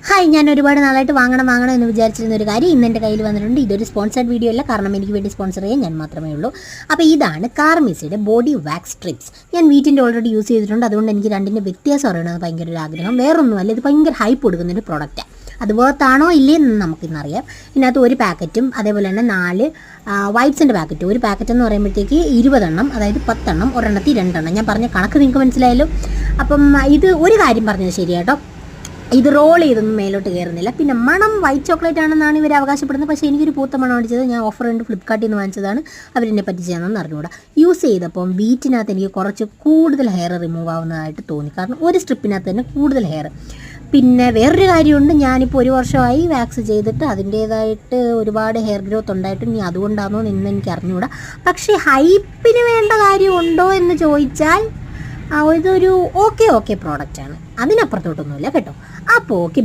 Hi, ഞാൻ ഒരുപാട് നാളായിട്ട് വാങ്ങണം എന്ന് വിചാരിച്ചിരുന്ന ഒരു കാര്യം ഇന്ന് എൻ്റെ കയ്യിൽ വന്നിട്ടുണ്ട്. ഇതൊരു സ്പോൺസർഡ് വീഡിയോ അല്ല, കാരണം എനിക്ക് വേണ്ടി സ്പോൺസർ ചെയ്യാൻ ഞാൻ മാത്രമേ ഉള്ളൂ. അപ്പോൾ ഇതാണ് കാർമിസിയുടെ ബോഡി വാക്സ് സ്ട്രിപ്സ്. ഞാൻ വീട്ടിൻ്റെ ഓൾറെഡി യൂസ് ചെയ്തിട്ടുണ്ട്, അതുകൊണ്ട് എനിക്ക് രണ്ടിൻ്റെ വ്യത്യാസം അറിയണമെന്ന് ഭയങ്കര ഒരു ആഗ്രഹം. വേറൊന്നുമല്ല, ഇത് ഭയങ്കര ഹൈപ്പ് കൊടുക്കുന്നൊരു പ്രോഡക്റ്റാണ്. അത് വേർത്താണോ ഇല്ലേ എന്ന് നമുക്കിന്നറിയാം. ഇതിനകത്ത് ഒരു പാക്കറ്റും അതേപോലെ തന്നെ 4 വൈപ്സിൻ്റെ പാക്കറ്റ്. ഒരു പാക്കറ്റ് എന്ന് പറയുമ്പോഴത്തേക്ക് 20 എണ്ണം, അതായത് 10 എണ്ണം, ഒരെണ്ണത്തിൽ 2 എണ്ണം. ഞാൻ പറഞ്ഞ കണക്ക് നിങ്ങൾക്ക് മനസ്സിലായല്ലോ. അപ്പം ഇത് ഒരു കാര്യം പറഞ്ഞത് ശരിയാട്ടോ, ഇത് റോൾ ചെയ്തൊന്നും മേലോട്ട് കയറുന്നില്ല. പിന്നെ മണം വൈറ്റ് ചോക്ലേറ്റ് ആണെന്നാണ് ഇവർ അവകാശപ്പെടുന്നത്, പക്ഷേ എനിക്കൊരു പൂത്ത മണം അടിച്ചത്. ഞാൻ ഓഫർ ഉണ്ട് ഫ്ലിപ്കാർട്ടിൽ നിന്ന് വാങ്ങിച്ചതാണ്, അവരെന്നെ പറ്റിച്ചതാണെന്ന് അറിഞ്ഞുകൂടാ. യൂസ് ചെയ്തപ്പം വീട്ടിനകത്ത് എനിക്ക് കുറച്ച് കൂടുതൽ ഹെയർ റിമൂവ് ആവുന്നതായിട്ട് തോന്നി, കാരണം ഒരു സ്ട്രിപ്പിനകത്ത് തന്നെ കൂടുതൽ ഹെയർ. പിന്നെ വേറൊരു കാര്യമുണ്ട്, ഞാനിപ്പോൾ 1 വർഷമായി വാക്സ് ചെയ്തിട്ട് അതിൻ്റേതായിട്ട് ഒരുപാട് ഹെയർ ഗ്രോത്ത് ഉണ്ടായിട്ട് ഇനി അതുകൊണ്ടാണോ എന്ന് എനിക്ക് അറിഞ്ഞുകൂടാ. പക്ഷേ ഹൈപ്പിന് വേണ്ട കാര്യമുണ്ടോ എന്ന് ചോദിച്ചാൽ ഇതൊരു ഓക്കെ പ്രോഡക്റ്റാണ്, അതിനപ്പുറത്തോട്ടൊന്നുമില്ല കേട്ടോ. അപ്പോൾ ഓക്കെ.